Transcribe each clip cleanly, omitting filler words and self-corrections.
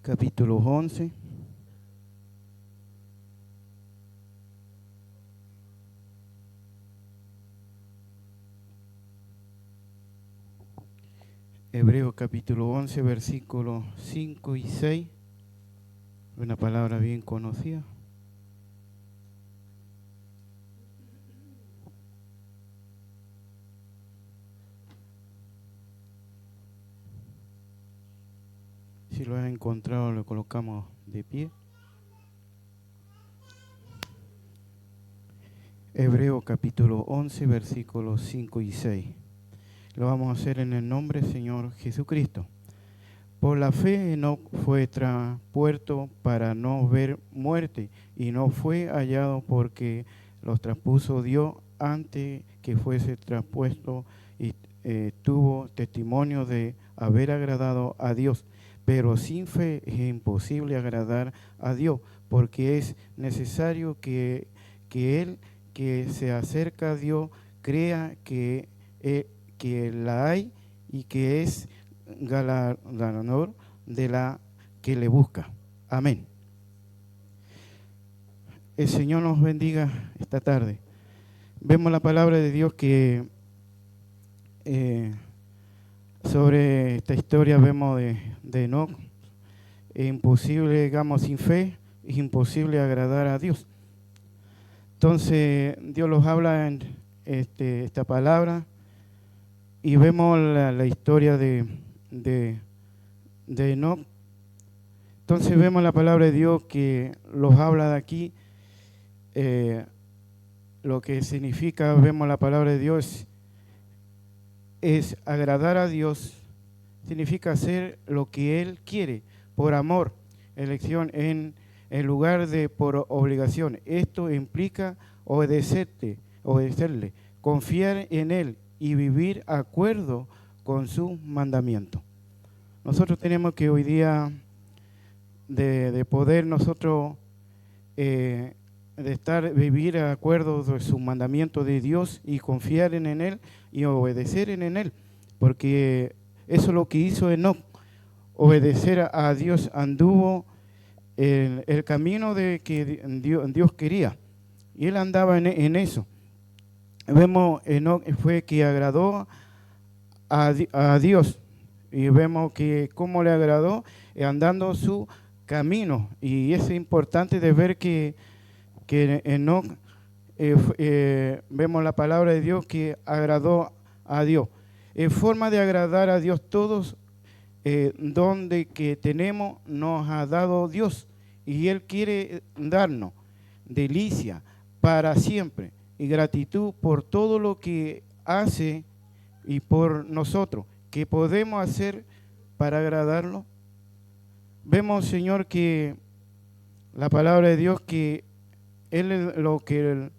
capítulo 11. Hebreos capítulo 11, versículos 5 y 6. Una palabra bien conocida. Si lo has encontrado, lo colocamos de pie. Hebreos capítulo 11, versículos 5 y 6. Lo vamos a hacer en el nombre del Señor Jesucristo. Por la fe Enoc fue traspuesto para no ver muerte, y no fue hallado porque los traspuso Dios antes que fuese traspuesto, y tuvo testimonio de haber agradado a Dios. Pero sin fe es imposible agradar a Dios, porque es necesario que él que se acerca a Dios crea que la hay y que es galardonador de la que le busca. Amén. El Señor nos bendiga esta tarde. Vemos la palabra de Dios que sobre esta historia vemos de Enoc. Es imposible, digamos, sin fe, es imposible agradar a Dios. Entonces Dios los habla en esta palabra y vemos la historia de Enoc. Entonces vemos la palabra de Dios que los habla de aquí. Lo que significa, vemos la palabra de Dios, es agradar a Dios, significa hacer lo que Él quiere, por amor, elección en lugar de por obligación. Esto implica obedecerle, confiar en Él y vivir de acuerdo con sus mandamientos. Nosotros tenemos que hoy día de poder nosotros vivir de acuerdo con sus mandamientos de Dios y confiar en Él y obedecer en Él, porque eso es lo que hizo Enoc, obedecer a Dios, anduvo el camino de que Dios quería, y él andaba en eso. Vemos Enoc fue que agradó a Dios, y vemos que cómo le agradó andando su camino, y es importante de ver que Enoc vemos la palabra de Dios que agradó a Dios. En forma de agradar a Dios, todos donde que tenemos nos ha dado Dios, y Él quiere darnos delicia para siempre y gratitud por todo lo que hace y por nosotros, que podemos hacer para agradarlo. Vemos, Señor, que la palabra de Dios que Él lo que Él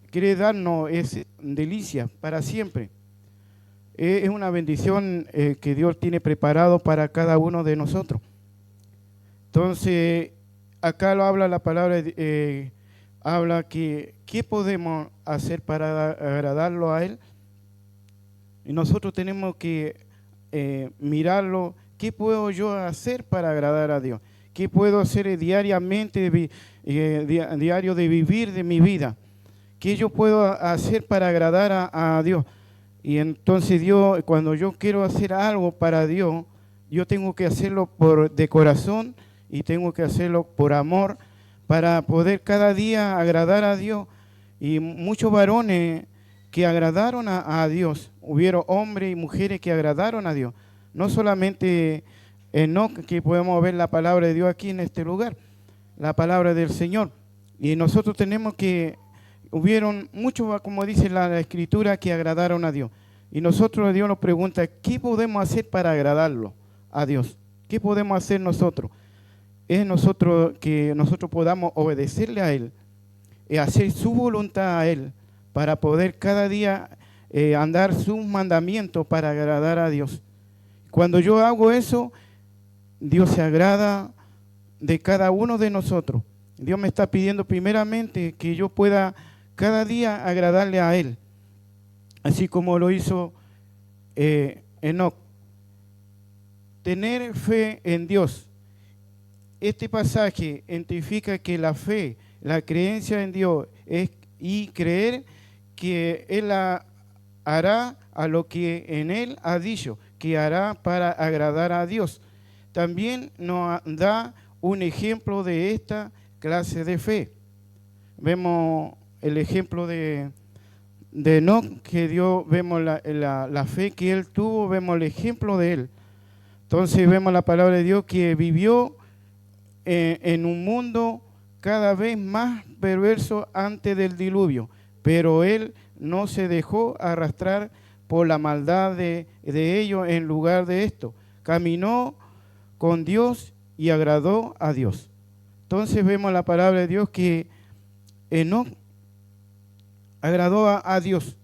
quiere darnos es delicia para siempre. Es una bendición que Dios tiene preparado para cada uno de nosotros. Entonces, acá lo habla la palabra, habla que ¿qué podemos hacer para agradarlo a Él? Y nosotros tenemos que mirarlo. ¿Qué puedo yo hacer para agradar a Dios? ¿Qué puedo hacer diariamente, diario de vivir de mi vida? ¿Qué yo puedo hacer para agradar a Dios? Y entonces Dios, cuando yo quiero hacer algo para Dios, yo tengo que hacerlo de corazón y tengo que hacerlo por amor para poder cada día agradar a Dios. Y muchos varones que agradaron a Dios, hubieron hombres y mujeres que agradaron a Dios. No solamente Enoc, que podemos ver la palabra de Dios aquí en este lugar, la palabra del Señor. Y nosotros tenemos que, hubieron muchos, como dice la Escritura, que agradaron a Dios. Y nosotros, Dios nos pregunta, ¿qué podemos hacer para agradarlo a Dios? ¿Qué podemos hacer nosotros? Es nosotros que nosotros podamos obedecerle a Él, y hacer su voluntad a Él, para poder cada día andar sus mandamientos para agradar a Dios. Cuando yo hago eso, Dios se agrada de cada uno de nosotros. Dios me está pidiendo primeramente que yo pueda cada día agradarle a Él, así como lo hizo Enoc. Tener fe en Dios este pasaje identifica que la fe, la creencia en Dios y creer que Él hará a lo que en Él ha dicho, que hará para agradar a Dios. También nos da un ejemplo de esta clase de fe. Vemos el ejemplo de Enoc, que Dios, vemos la fe que él tuvo, vemos el ejemplo de él. Entonces vemos la palabra de Dios que vivió en un mundo cada vez más perverso antes del diluvio, pero él no se dejó arrastrar por la maldad de ellos. En lugar de esto, caminó con Dios y agradó a Dios. Entonces vemos la palabra de Dios que Enoc agradó a Dios,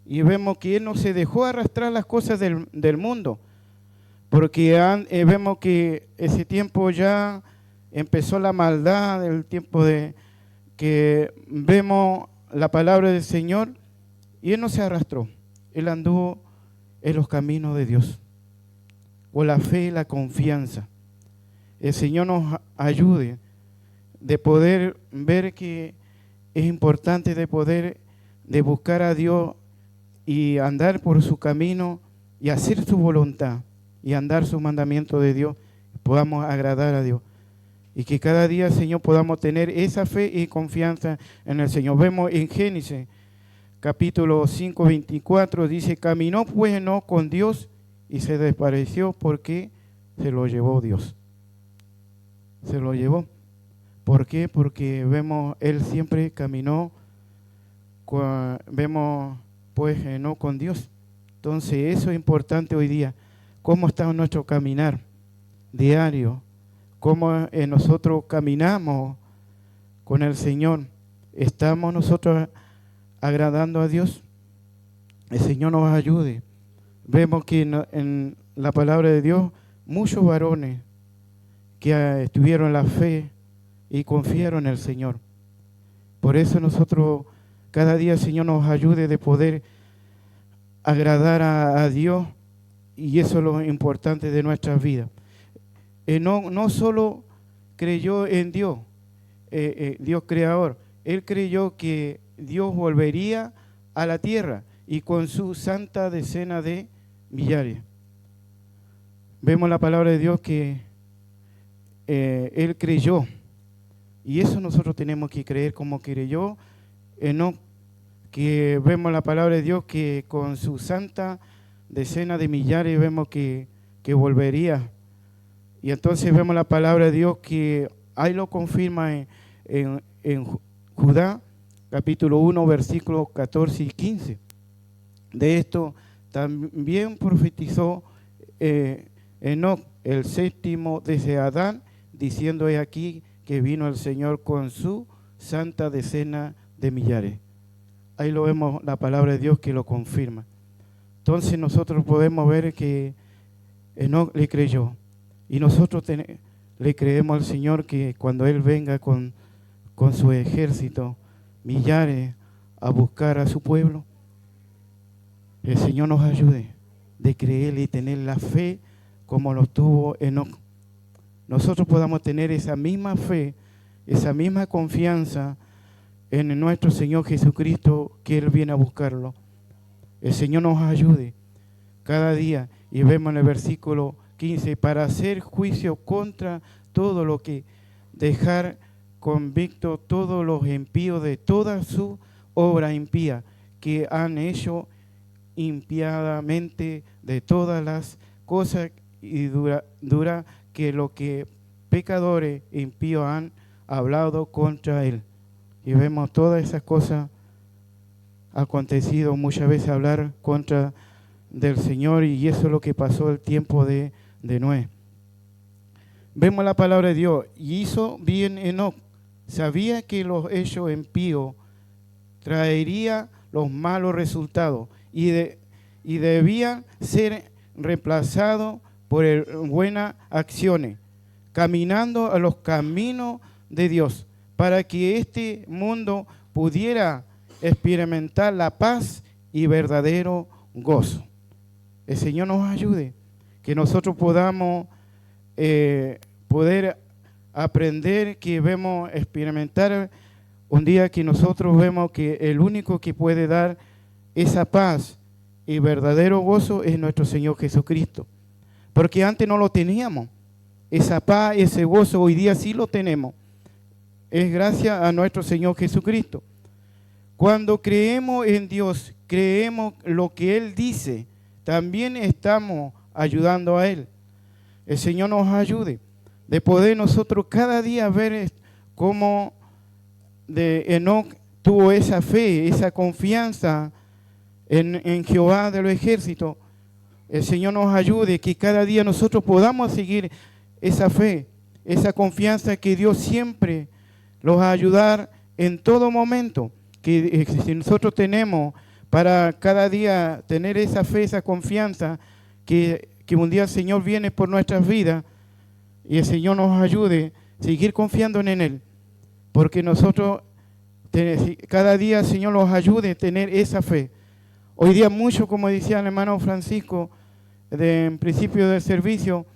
y vemos que él no se dejó arrastrar las cosas del mundo, porque vemos que ese tiempo ya empezó la maldad, el tiempo de que vemos la palabra del Señor, y él no se arrastró, él anduvo en los caminos de Dios, con la fe y la confianza. El Señor nos ayude de poder ver que es importante de buscar a Dios y andar por su camino y hacer su voluntad y andar su mandamiento de Dios, podamos agradar a Dios. Y que cada día, Señor, podamos tener esa fe y confianza en el Señor. Vemos en Génesis, capítulo 5, 24, dice, caminó pues Enoc con Dios y se desapareció porque se lo llevó Dios. Se lo llevó. ¿Por qué? Porque vemos, él siempre caminó, vemos pues no con Dios. Entonces eso es importante hoy día. ¿Cómo está nuestro caminar diario? ¿Cómo nosotros caminamos con el Señor? ¿Estamos nosotros agradando a Dios? El Señor nos ayude. Vemos que en la palabra de Dios muchos varones que tuvieron la fe y confiaron en el Señor. Por eso nosotros cada día el Señor nos ayude de poder agradar a Dios, y eso es lo importante de nuestras vidas. No solo creyó en Dios, Dios creador, él creyó que Dios volvería a la tierra y con su santa decena de millares. Vemos la palabra de Dios que él creyó. Y eso nosotros tenemos que creer como creyó Enoc, que vemos la palabra de Dios que con su santa decena de millares vemos que volvería. Y entonces vemos la palabra de Dios que ahí lo confirma en Judá, capítulo 1, versículos 14 y 15. De esto también profetizó Enoc, el séptimo desde Adán, diciendo he aquí que vino el Señor con su santa decena de millares. Ahí lo vemos, la palabra de Dios que lo confirma. Entonces nosotros podemos ver que Enoc le creyó. Y nosotros le creemos al Señor que cuando Él venga con su ejército, millares, a buscar a su pueblo, el Señor nos ayude de creer y tener la fe como lo tuvo Enoc. Nosotros podamos tener esa misma fe, esa misma confianza en nuestro Señor Jesucristo, que Él viene a buscarlo. El Señor nos ayude cada día. Y vemos en el versículo 15, para hacer juicio contra todo lo que dejar convicto todos los impíos de toda su obra impía, que han hecho impiadamente de todas las cosas y dura que lo que pecadores impíos han hablado contra él. Y vemos todas esas cosas acontecido muchas veces, hablar contra del Señor, y eso es lo que pasó el tiempo de Noé. Vemos la palabra de Dios, y hizo bien Enoc, sabía que los hechos impíos traería los malos resultados y debían ser reemplazados por buenas acciones, caminando a los caminos de Dios, para que este mundo pudiera experimentar la paz y verdadero gozo. El Señor nos ayude, que nosotros podamos poder aprender, que vemos, experimentar un día que nosotros vemos que el único que puede dar esa paz y verdadero gozo es nuestro Señor Jesucristo. Porque antes no lo teníamos. Esa paz, ese gozo, hoy día sí lo tenemos. Es gracias a nuestro Señor Jesucristo. Cuando creemos en Dios, creemos lo que Él dice, también estamos ayudando a Él. El Señor nos ayude de poder nosotros cada día ver cómo Enoc tuvo esa fe, esa confianza en Jehová de los ejércitos. El Señor nos ayude que cada día nosotros podamos seguir esa fe, esa confianza que Dios siempre los va a ayudar en todo momento. Que si nosotros tenemos para cada día tener esa fe, esa confianza, que un día el Señor viene por nuestras vidas y el Señor nos ayude a seguir confiando en Él. Porque nosotros, cada día el Señor nos ayude a tener esa fe. Hoy día mucho, como decía el hermano Francisco, en principio del servicio,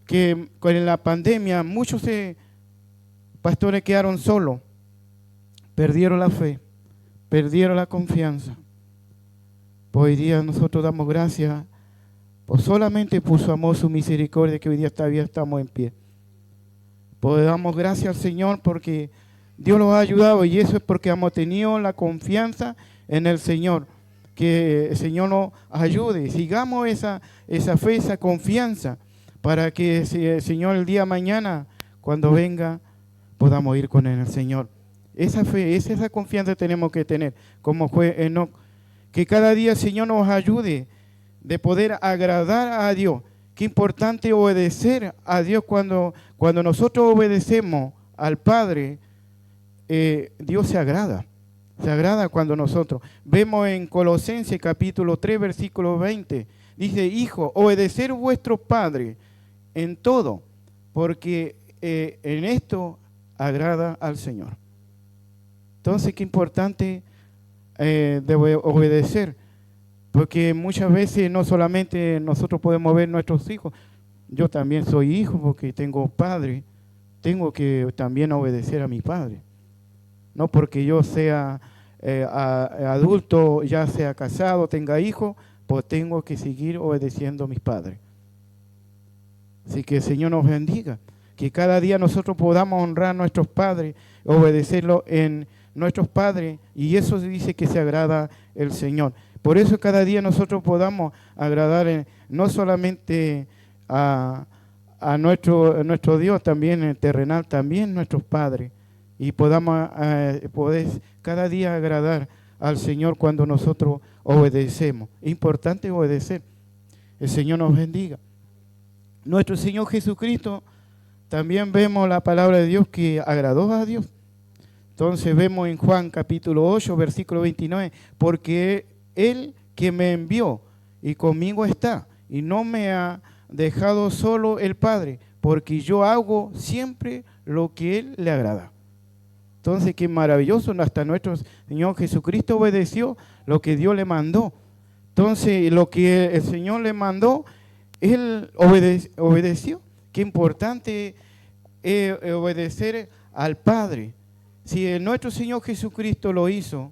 que con la pandemia muchos pastores quedaron solos, perdieron la fe, perdieron la confianza. Hoy día nosotros damos gracias solamente por su amor, su misericordia, que hoy día todavía estamos en pie. Pues damos gracias al Señor porque Dios nos ha ayudado, y eso es porque hemos tenido la confianza en el Señor. Que el Señor nos ayude, sigamos esa fe, esa confianza, para que el Señor el día de mañana, cuando venga, podamos ir con el Señor. Esa fe, esa confianza tenemos que tener, como fue Enoc. Que cada día el Señor nos ayude de poder agradar a Dios. Qué importante obedecer a Dios. Cuando nosotros obedecemos al Padre, Dios se agrada. Se agrada cuando nosotros vemos en Colosenses capítulo 3, versículo 20. Dice: hijo, obedecer a vuestro Padre en todo, porque en esto agrada al Señor. Entonces, qué importante de obedecer, porque muchas veces no solamente nosotros podemos ver nuestros hijos. Yo también soy hijo porque tengo padre, tengo que también obedecer a mi padre. No porque yo sea adulto, ya sea casado, tenga hijos, pues tengo que seguir obedeciendo a mis padres. Así que el Señor nos bendiga, que cada día nosotros podamos honrar a nuestros padres, obedecerlo en nuestros padres, y eso dice que se agrada el Señor. Por eso cada día nosotros podamos agradar no solamente a nuestro Dios, también terrenal, también nuestros padres, y podamos poder cada día agradar al Señor cuando nosotros obedecemos. Es importante obedecer. El Señor nos bendiga. Nuestro Señor Jesucristo, también vemos la palabra de Dios que agradó a Dios. Entonces vemos en Juan capítulo 8, versículo 29, porque Él que me envió y conmigo está, y no me ha dejado solo el Padre, porque yo hago siempre lo que Él le agrada. Entonces, qué maravilloso, hasta nuestro Señor Jesucristo obedeció lo que Dios le mandó. Entonces, lo que el Señor le mandó, Él obedeció. Qué importante obedecer al Padre. Si nuestro Señor Jesucristo lo hizo,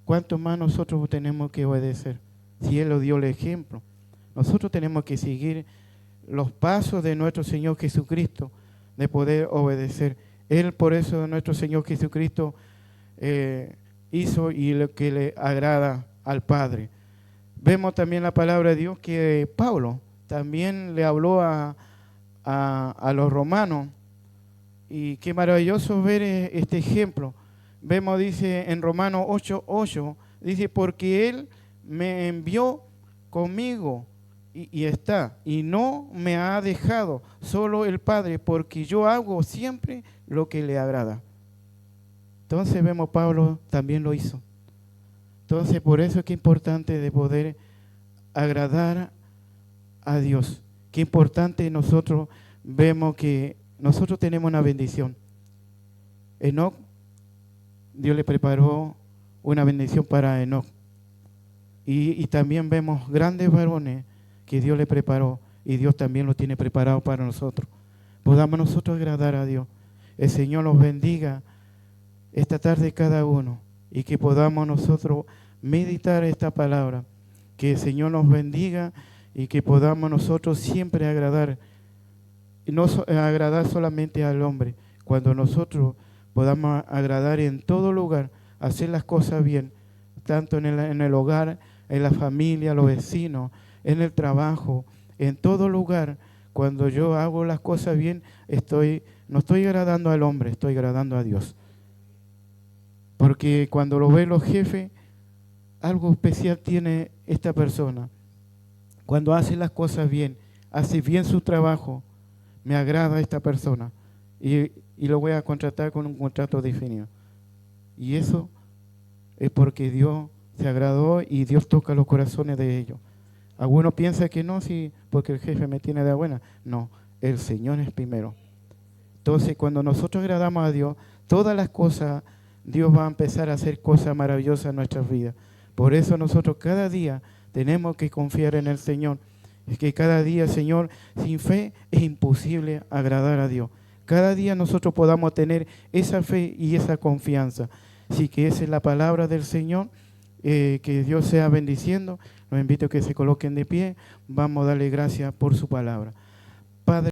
¿cuánto más nosotros tenemos que obedecer? Si Él nos dio el ejemplo, nosotros tenemos que seguir los pasos de nuestro Señor Jesucristo, de poder obedecer. Él, por eso, nuestro Señor Jesucristo hizo y lo que le agrada al Padre. Vemos también la palabra de Dios que Pablo también le habló a los romanos, y qué maravilloso ver este ejemplo. Vemos, dice en Romanos 8:8, dice: porque Él me envió conmigo y está, y no me ha dejado solo el Padre, porque yo hago siempre lo que le agrada. Entonces vemos, Pablo también lo hizo. Entonces, por eso es que es importante de poder agradar a Dios. Qué importante nosotros vemos que nosotros tenemos una bendición. Enoc, Dios le preparó una bendición para Enoc. Y también vemos grandes varones que Dios le preparó, y Dios también lo tiene preparado para nosotros, podamos nosotros agradar a Dios. El Señor los bendiga esta tarde cada uno y que podamos nosotros meditar esta palabra. Que el Señor nos bendiga y que podamos nosotros siempre agradar, y no agradar solamente al hombre, cuando nosotros podamos agradar en todo lugar, hacer las cosas bien, tanto en el hogar, en la familia, los vecinos, en el trabajo, en todo lugar. Cuando yo hago las cosas bien, no estoy agradando al hombre, estoy agradando a Dios. Porque cuando lo ven los jefes, algo especial tiene esta persona. Cuando hace las cosas bien, hace bien su trabajo, me agrada esta persona y lo voy a contratar con un contrato definido. Y eso es porque Dios se agradó y Dios toca los corazones de ellos. Algunos piensan que no, sí, porque el jefe me tiene de buena. No, el Señor es primero. Entonces, cuando nosotros agradamos a Dios, todas las cosas, Dios va a empezar a hacer cosas maravillosas en nuestras vidas. Por eso nosotros cada día tenemos que confiar en el Señor. Es que cada día, Señor, sin fe es imposible agradar a Dios. Cada día nosotros podamos tener esa fe y esa confianza. Así que esa es la palabra del Señor. Que Dios sea bendiciendo. Los invito a que se coloquen de pie. Vamos a darle gracias por su palabra. Padre.